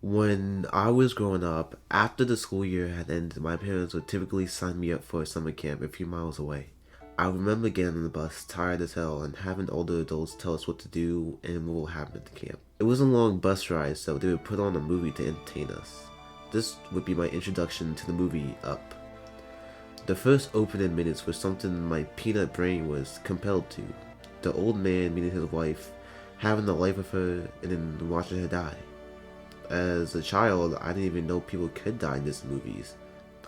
When I was growing up, after the school year had ended, my parents would typically sign me up for a summer camp a few miles away. I remember getting on the bus, tired as hell, and having older adults tell us what to do and what will happen at the camp. It was a long bus ride, so they would put on a movie to entertain us. This would be my introduction to the movie Up. The first opening minutes were something my peanut brain was compelled to. The old man meeting his wife, having the life of her, and then watching her die. As a child, I didn't even know people could die in these movies.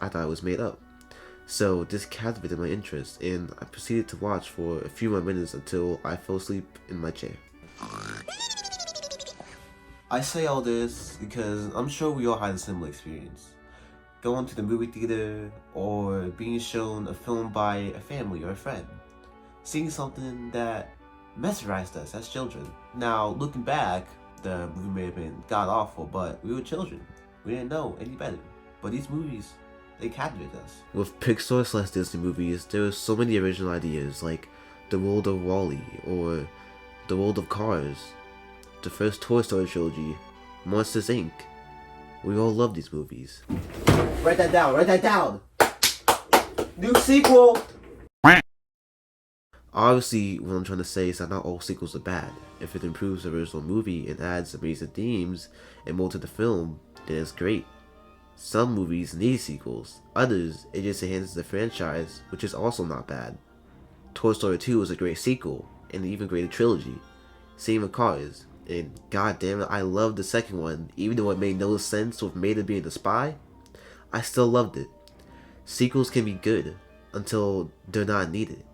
I thought it was made up. So this captivated my interest, and I proceeded to watch for a few more minutes until I fell asleep in my chair. I say all this because I'm sure we all had a similar experience. Going to the movie theater, or being shown a film by a family or a friend. Seeing something that mesmerized us as children. Now, looking back, the movie may have been god awful, but we were children. We didn't know any better. But these movies, they captivated us. With Pixar / Disney movies, there are so many original ideas, like The World of Wall-E, or The World of Cars, the first Toy Story trilogy, Monsters Inc. We all love these movies. Write that down, write that down! New sequel! Obviously, what I'm trying to say is that not all sequels are bad. If it improves the original movie and adds amazing themes and more to the film, then it's great. Some movies need sequels, others, it just enhances the franchise, which is also not bad. Toy Story 2 is a great sequel, and an even greater trilogy. Same with Cars, and god damn it, I loved the second one, even though it made no sense with Mater being the spy, I still loved it. Sequels can be good, until they're not needed.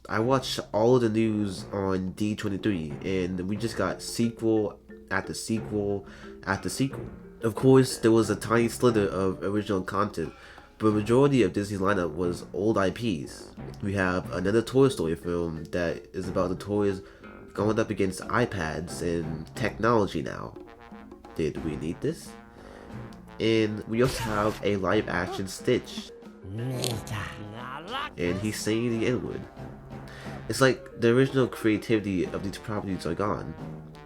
I watched all of the news on D23, and we just got sequel after sequel after sequel. Of course, there was a tiny slither of original content, but the majority of Disney's lineup was old IPs. We have another Toy Story film that is about the toys going up against iPads and technology now. Did we need this? And we also have a live action Stitch. And he's saying the N-word. It's like the original creativity of these properties are gone.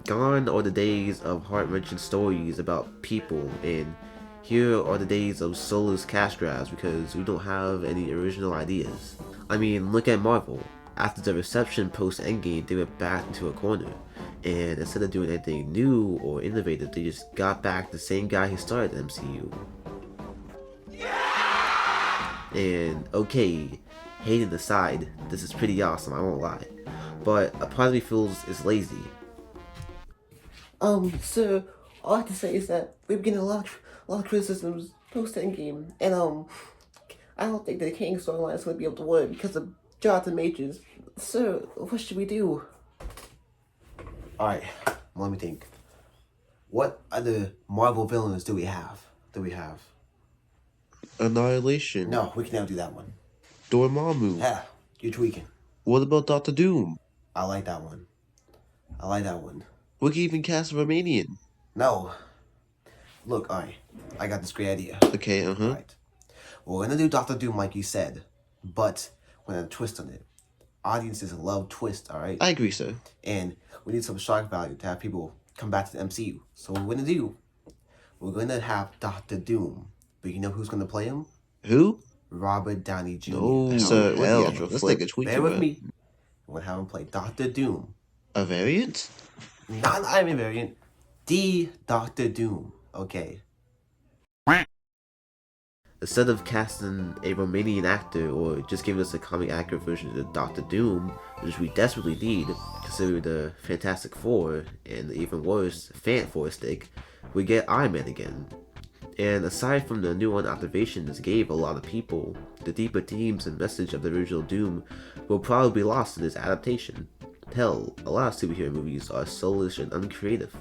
Gone are the days of heart-wrenching stories about people, and here are the days of soulless cash grabs because we don't have any original ideas. I mean, look at Marvel. After the reception post-Endgame, they were backed into a corner, and instead of doing anything new or innovative, they just got back the same guy who started the MCU. And okay, hating aside, this is pretty awesome, I won't lie. But a part of me feels it's lazy. Sir, all I have to say is that we've been getting a lot of criticisms post-Endgame, and, I don't think the King storyline is going to be able to work because of Jonathan Majors. Sir, what should we do? Alright, let me think. What other Marvel villains do we have? Annihilation. No, we can never do that one. Dormammu. Yeah, you're tweaking. What about Doctor Doom? I like that one. We can even cast a Romanian. No. Look, alright, I got this great idea. Okay, Alright. We're gonna do Doctor Doom like you said, but we're gonna twist on it. Audiences love twists, alright? I agree, sir. And we need some shock value to have people come back to the MCU. So what we're gonna do, we're gonna have Doctor Doom. But you know who's gonna play him? Who? Robert Downey Jr. Oh, sir, let's take a tweak. Bear with me. We're gonna have him play Doctor Doom. A variant? Not an Iron Man variant. The Doctor Doom. Okay. Instead of casting a Romanian actor or just giving us a comic accurate version of Doctor Doom, which we desperately need, considering the Fantastic Four and even worse, Fantastic, we get Iron Man again. And aside from the nuanced observations gave a lot of people, the deeper themes and message of the original Doom will probably be lost in this adaptation. Hell, a lot of superhero movies are soulless and uncreative.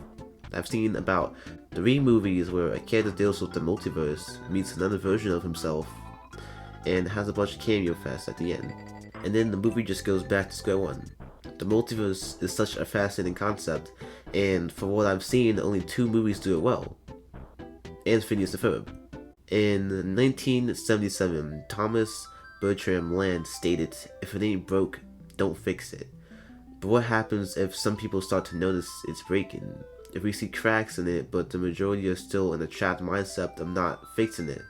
I've seen about 3 movies where a character deals with the multiverse, meets another version of himself, and has a bunch of cameo fests at the end. And then the movie just goes back to square one. The multiverse is such a fascinating concept, and from what I've seen, only 2 movies do it well. And Phineas the Ferb. In 1977, Thomas Bertram Land stated, "If it ain't broke, don't fix it." But what happens if some people start to notice it's breaking? if we see cracks in it, but the majority are still in a trapped mindset of not fixing it.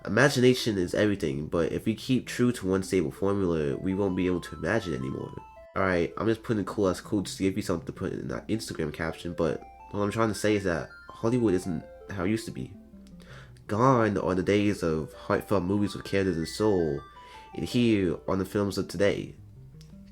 Imagination is everything, but if we keep true to one stable formula, we won't be able to imagine anymore. Alright, I'm just putting cool as quotes to give you something to put in that Instagram caption, but what I'm trying to say is that Hollywood isn't how it used to be. Gone are the days of heartfelt movies with characters and soul, and here are the films of today.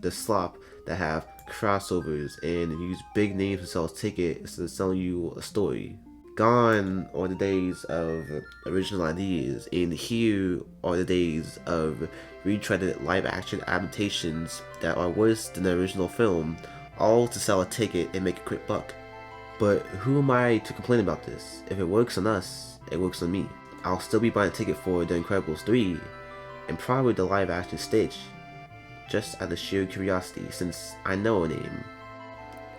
The slop that have crossovers and use big names to sell tickets instead of selling you a story. Gone are the days of original ideas, and here are the days of retreaded live action adaptations that are worse than the original film, all to sell a ticket and make a quick buck. But who am I to complain about this? If it works on us, it works on me. I'll still be buying a ticket for The Incredibles 3, and probably the live action Stitch, just out of sheer curiosity since I know a name.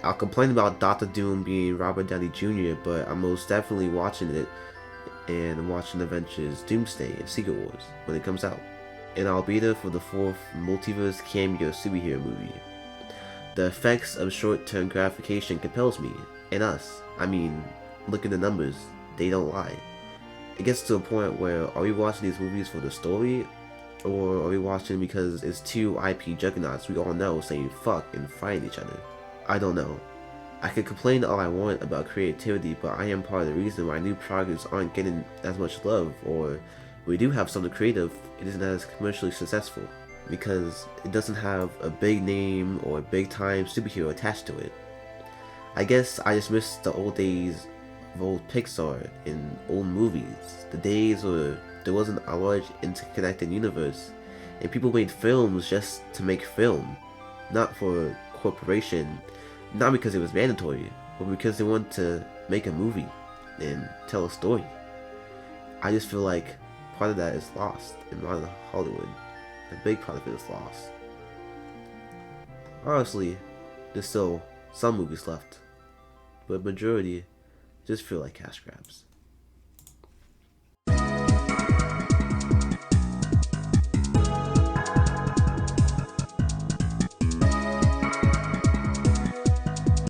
I'll complain about Doctor Doom being Robert Downey Jr., but I'm most definitely watching it and watching Avengers Doomsday and Secret Wars when it comes out. And I'll be there for the 4th multiverse cameo superhero movie. The effects of short-term gratification compels me, and us. I mean, look at the numbers, they don't lie. It gets to a point where, are we watching these movies for the story, or are we watching because it's two IP juggernauts we all know saying fuck and fighting each other? I don't know. I could complain all I want about creativity, but I am part of the reason why new projects aren't getting as much love, or we do have something creative, it isn't as commercially successful, because it doesn't have a big name or a big time superhero attached to it. I guess I just miss the old days of old Pixar and old movies, the days where there wasn't a large interconnected universe, and people made films just to make film, not for corporation, not because it was mandatory, but because they wanted to make a movie and tell a story. I just feel like part of that is lost in modern Hollywood. A big part of it is lost. Honestly, there's still some movies left, but majority just feel like cash grabs.